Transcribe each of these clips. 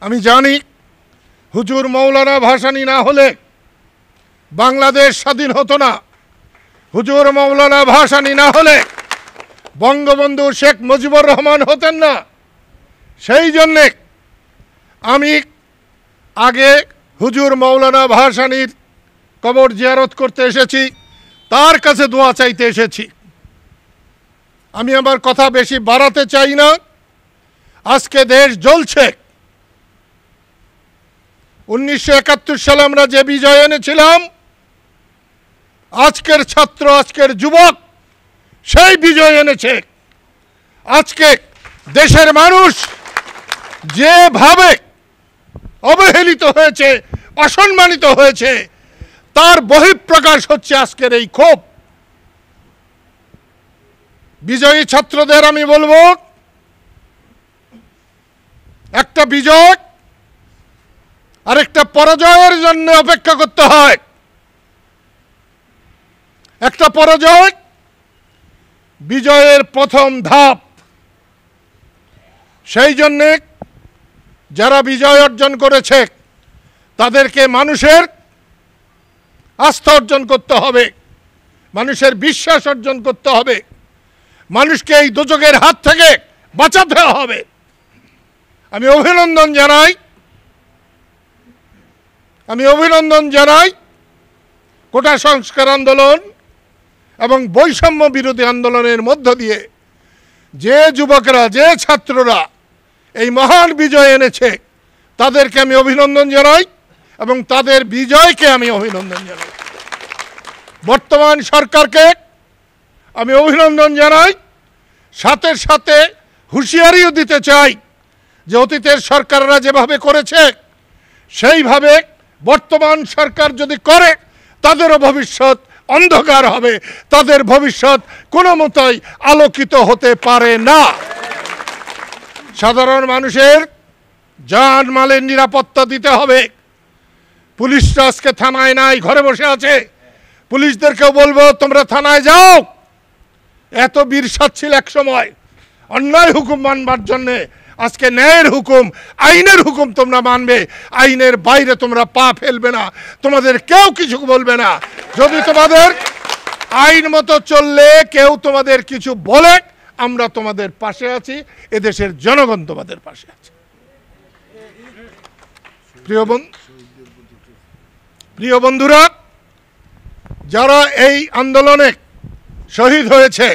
আমি জানি হুজুর মৌলানা ভাসানী না হলে বাংলাদেশ স্বাধীন হতো না। হুজুর মৌলানা ভাসানী না হলে বঙ্গবন্ধু শেখ মুজিবুর রহমান হতেন না। সেই জন্যে আমি আগে হুজুর মৌলানা ভাসানীর কবর জিয়ারত করতে এসেছি, তার কাছে দোয়া চাইতে এসেছি। আমি আমার কথা বেশি বাড়াতে চাই না। আজকে দেশ জ্বলছে। 1971 সালে আমরা যে বিজয় এনেছিলাম, আজকের ছাত্র, আজকের যুবক সেই বিজয় এনেছে। আজকে দেশের মানুষ যেভাবে অবহেলিত হয়েছে, অসম্মানিত হয়েছে, তার বহিঃপ্রকাশ হচ্ছে আজকের এই ক্ষোভ। বিজয়ী ছাত্রদের আমি বলবো, একটা বিজয় আরেকটা পরাজয়ের জন্য অপেক্ষা করতে হয়। একটা পরাজয় বিজয়ের প্রথম ধাপ। সেই জন্যে যারা বিজয় অর্জন করেছে তাদেরকে মানুষের আস্থা অর্জন করতে হবে, মানুষের বিশ্বাস অর্জন করতে হবে, মানুষকে এই দোজখের হাত থেকে বাঁচাতে হবে। আমি অভিনন্দন জানাই কোটা সংস্কার আন্দোলন এবং বৈষম্য বিরোধী আন্দোলনের মধ্য দিয়ে যে যুবকরা, যে ছাত্ররা এই মহান বিজয় এনেছে, তাদেরকে আমি অভিনন্দন জানাই এবং তাদের বিজয়কে আমি অভিনন্দন জানাই। বর্তমান সরকারকে আমি অভিনন্দন জানাই, সাথে সাথে হুঁশিয়ারিও দিতে চাই যে অতীতের সরকাররা যেভাবে করেছে সেইভাবে বর্তমান সরকার যদি করে, তাদেরও ভবিষ্যৎ অন্ধকার হবে, তাদের ভবিষ্যৎ কোনো মতোই আলোকিত হতে পারে না। সাধারণ মানুষের জানমালের নিরাপত্তা দিতে হবে। পুলিশরা আজকে থানায় নাই, ঘরে বসে আছে। পুলিশদেরকেও বলবো, তোমরা থানায় যাও। এত বীরসাদ ছিল এক সময় অন্যায় হুকুম মানবার জন্যে, আজকে ন্যায়ের হুকুম, আইনের হুকুম তোমরা মানবে। আইনের বাইরে তোমরা পা ফেলবে না, তোমাদের কেউ কিছু বলবে না। যদি তোমাদের আইন মতো চললে কেউ তোমাদের কিছু বলে, আমরা তোমাদের পাশে আছি, এদেশের জনগণ তোমাদের পাশে আছে। প্রিয় বন্ধুরা, যারা এই আন্দোলনে শহীদ হয়েছে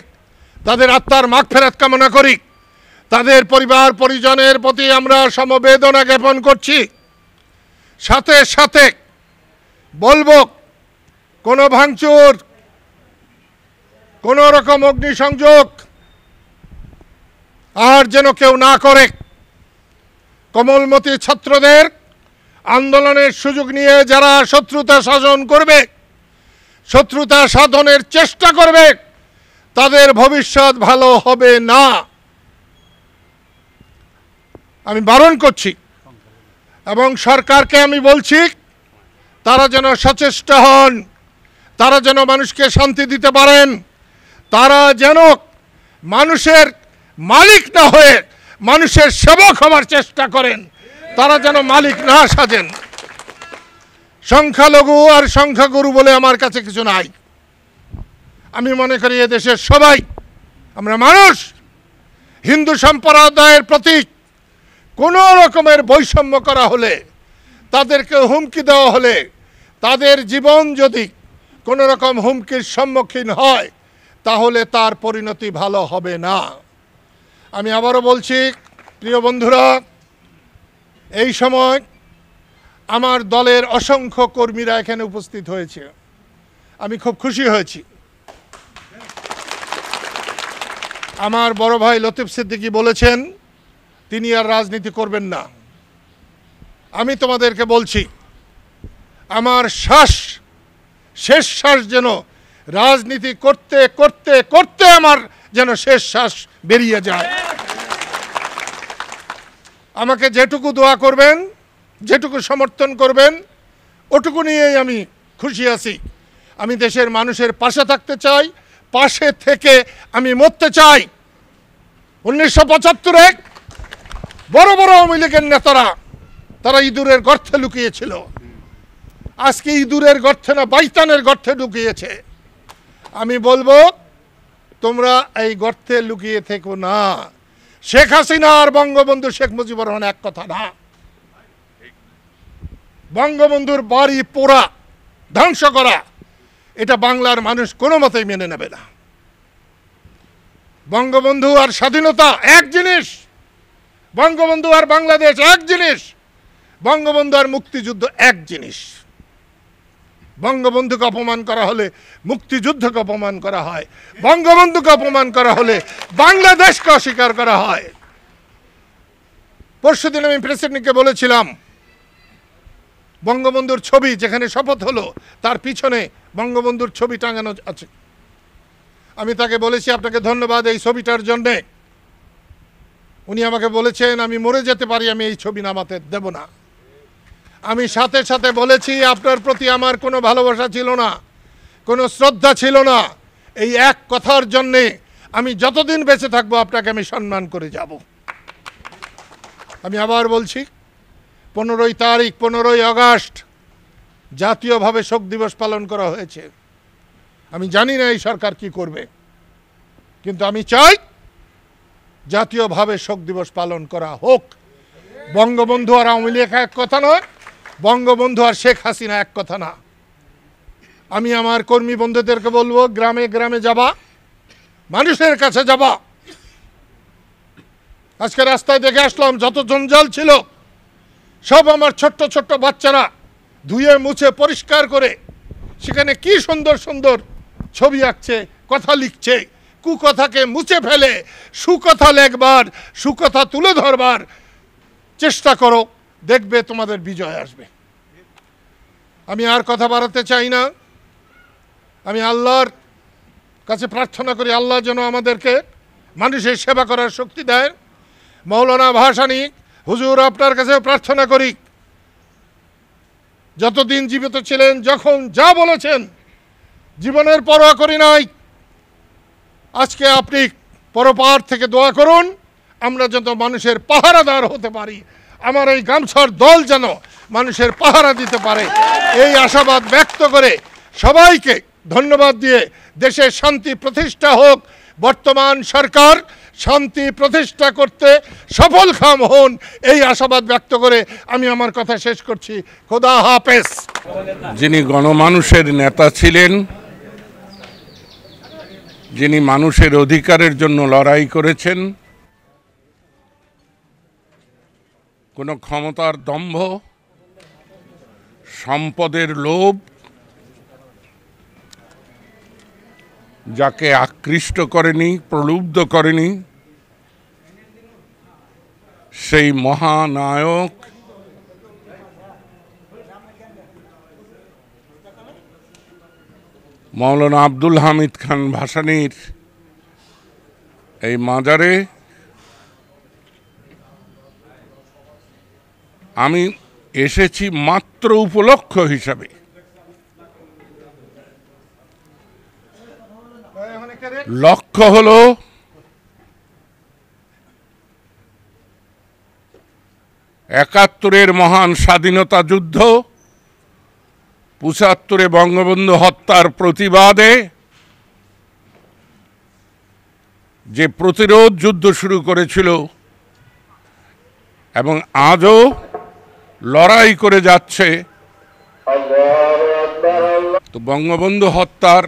তাদের আত্মার মাগফিরাত কামনা করি। তাদের পরিবার পরিজনের প্রতি আমরা সমবেদনা জ্ঞাপন করছি। সাথে সাথে বলবো, কোনো ভাঙচুর, কোনো রকম অগ্নিসংযোগ আর যেন কেউ না করে। কোমলমতি ছাত্রদের আন্দোলনের সুযোগ নিয়ে যারা শত্রুতা সাধন করবে, শত্রুতা সাধনের চেষ্টা করবে, তাদের ভবিষ্যৎ ভালো হবে না। আমি বারণ করছি এবং সরকারকে আমি বলছি, তারা যেন সচেষ্ট হন, তারা যেন মানুষকে শান্তি দিতে পারেন, তারা যেন মানুষের মালিক না হয়ে মানুষের সেবক হওয়ার চেষ্টা করেন, তারা যেন মালিক না সাজেন। সংখ্যালঘু আর সংখ্যাগুরু বলে আমার কাছে কিছু নাই। আমি মনে করি এদেশের সবাই আমরা মানুষ। হিন্দু সম্প্রদায়ের প্রতি কোনো রকমের বৈষম্য করা হলে, তাদেরকে হুমকি দেওয়া হলে, তাদের জীবন যদি কোনো রকম হুমকির সম্মুখীন হয়, তাহলে তার পরিণতি ভালো হবে না। আমি আবারও বলছি, প্রিয় বন্ধুরা, এই সময় আমার দলের অসংখ্য কর্মীরা এখানে উপস্থিত হয়েছে। আমি খুব খুশি হয়েছি। আমার বড় ভাই লতিফ সিদ্দিকী বলেছেন তিনি আর রাজনীতি করবেন না। আমি তোমাদেরকে বলছি, আমার শেষ শ্বাস যেন রাজনীতি করতে করতে করতে আমার যেন শেষ শ্বাস বেরিয়ে যায়। আমাকে যেটুকু দোয়া করবেন, যেটুকু সমর্থন করবেন, ওটুকু নিয়েই আমি খুশি আছি। আমি দেশের মানুষের পাশে থাকতে চাই, পাশে থেকে আমি মরতে চাই। 1975-এ বড় বড় আওয়ামী লীগের নেতারা তারা ইঁদুরের গর্তে লুকিয়েছিল, আজকে ইঁদুরের গর্তে না বাইতানের গর্তে ঢুকিয়েছে। আমি বলবো তোমরা এই গর্তে লুকিয়ে থেকো না। শেখ হাসিনা আর বঙ্গবন্ধু শেখ মুজিবুর রহমান এক কথা না। বঙ্গবন্ধুর বাড়ি পোড়া ধ্বংস করা এটা বাংলার মানুষ কোনো মতেই মেনে নেবে না। বঙ্গবন্ধু আর স্বাধীনতা এক জিনিস, বঙ্গবন্ধু আর বাংলাদেশ এক জিনিস, বঙ্গবন্ধু আর মুক্তিযুদ্ধ এক জিনিস। বঙ্গবন্ধুকে অপমান করা হলে মুক্তিযুদ্ধকে অপমান করা হয়, বঙ্গবন্ধুকে অপমান করা হলে বাংলাদেশকে অস্বীকার করা হয়। পরশুদিন আমি প্রেসিডেন্টকে বলেছিলাম বঙ্গবন্ধুর ছবি যেখানে শপথ হলো তার পিছনে বঙ্গবন্ধুর ছবি টাঙানো আছে। আমি তাকে বলেছি আপনাকে ধন্যবাদ এই ছবিটার জন্যে। উনি আমাকে বলেছেন আমি মরে যেতে পারি, আমি এই ছবি নামাতে দেব না। আমি সাথে সাথে বলেছি আপনার প্রতি আমার কোনো ভালোবাসা ছিল না, কোনো শ্রদ্ধা ছিল না। এই এক কথার জন্যে আমি যতদিন বেঁচে থাকবো আপনাকে আমি সম্মান করে যাব। আমি আবার বলছি 15 তারিখ 15 আগস্ট জাতীয়ভাবে শোক দিবস পালন করা হয়েছে। আমি জানি না এই সরকার কি করবে, কিন্তু আমি চাই জাতীয়ভাবে শোক দিবস পালন করা হোক। বঙ্গবন্ধু আর আওয়ামী লীগ এক কথা নয়, বঙ্গবন্ধু আর শেখ হাসিনা এক কথা না। আমি আমার কর্মী বন্ধুদেরকে বলবো গ্রামে গ্রামে যাবা, মানুষের কাছে যাবা। আজকে রাস্তায় দেখে আসলাম যত জঞ্জাল ছিল সব আমার ছোট্ট ছোট্ট বাচ্চারা ধুয়ে মুছে পরিষ্কার করে সেখানে কি সুন্দর সুন্দর ছবি আঁকছে, কথা লিখছে। কুকথাকে মুছে ফেলে সুকথা লেখবার, সুকথা তুলে ধরবার চেষ্টা করো, দেখবে তোমাদের বিজয় আসবে। আমি আর কথা বাড়াতে চাই না। আমি আল্লাহর কাছে প্রার্থনা করি আল্লাহ যেন আমাদেরকে মানুষের সেবা করার শক্তি দেয়। মৌলানা ভাসানী হুজুর আপনার কাছে প্রার্থনা করি যতদিন জীবিত ছিলেন যখন যা বলেছেন জীবনের পরোয়া করি নাই। আজকে আপনি পরপার থেকে দোয়া করুন আমরা যেন মানুষের পাহারাদার হতে পারি, আমার এই গামছার দল যেন মানুষের পাহারা দিতে পারে, এই আশাবাদ ব্যক্ত করে সবাইকে ধন্যবাদ দিয়ে দেশের শান্তি প্রতিষ্ঠা হোক। বর্তমান সরকার শান্তি প্রতিষ্ঠা করতে সফলকাম হন, এই আশাবাদ ব্যক্ত করে আমি আমার কথা শেষ করছি। খোদা হাফেজ। যিনি গণমানুষের নেতা ছিলেন, যিনি মানুষের অধিকারের জন্য লড়াই করেছেন, কোনো ক্ষমতার দম্ভ, সম্পদের লোভ যাকে আকৃষ্ট করেনি, প্রলুব্ধ করেনি, সেই মহানায়ক মৌলানা আব্দুল হামিদ খান ভাসানীর এই মাজারে আমি এসেছি মাত্র উপলক্ষ হিসাবে। লক্ষ্য হলো একাত্তরের মহান স্বাধীনতা যুদ্ধ, ৭৫ বঙ্গবন্ধু হত্যার প্রতিবাদে যে প্রতিরোধ যুদ্ধ শুরু করেছিল এবং আজও লড়াই করে যাচ্ছে। তো বঙ্গবন্ধু হত্যার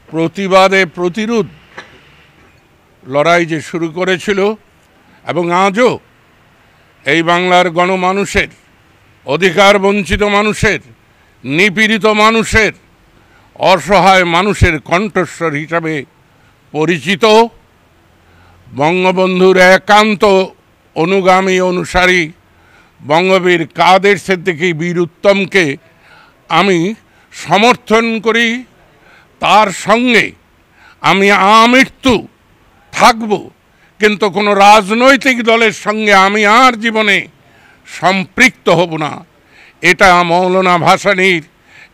প্রতিবাদে প্রতিরোধ লড়াই যে শুরু করেছিল এবং আজও এই বাংলার গণমানুষের, অধিকার বঞ্চিত মানুষের, নিপীড়িত মানুষের, অসহায় মানুষের কণ্ঠস্বর হিসাবে পরিচিত, বঙ্গবন্ধুর একান্ত অনুগামী অনুসারী বঙ্গবীর কাদের সিদ্দিকী বীর উত্তমকে আমি সমর্থন করি। তার সঙ্গে আমি আমৃত্যু থাকব, কিন্তু কোনো রাজনৈতিক দলের সঙ্গে আমি আর জীবনে সম্পৃক্ত হব না। এটা মৌলানা ভাসানীর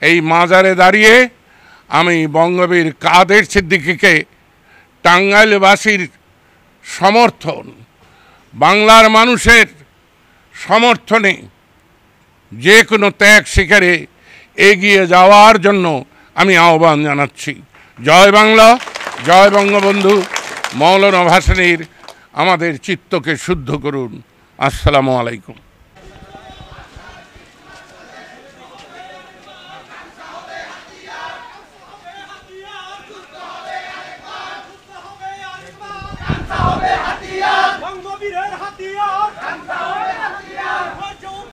এই মাজারে দাঁড়িয়ে আমি বঙ্গবীর কাদের সিদ্দিকীকে টাঙ্গাইলবাসীর সমর্থন, বাংলার মানুষের সমর্থনে যে কোনো ত্যাগ শিকারে এগিয়ে যাওয়ার জন্য আমি আহ্বান জানাচ্ছি। জয় বাংলা, জয় বঙ্গবন্ধু। মৌলানা ভাসানীর আমাদের চিত্তকে শুদ্ধ করুন। আসসালামু আলাইকুম।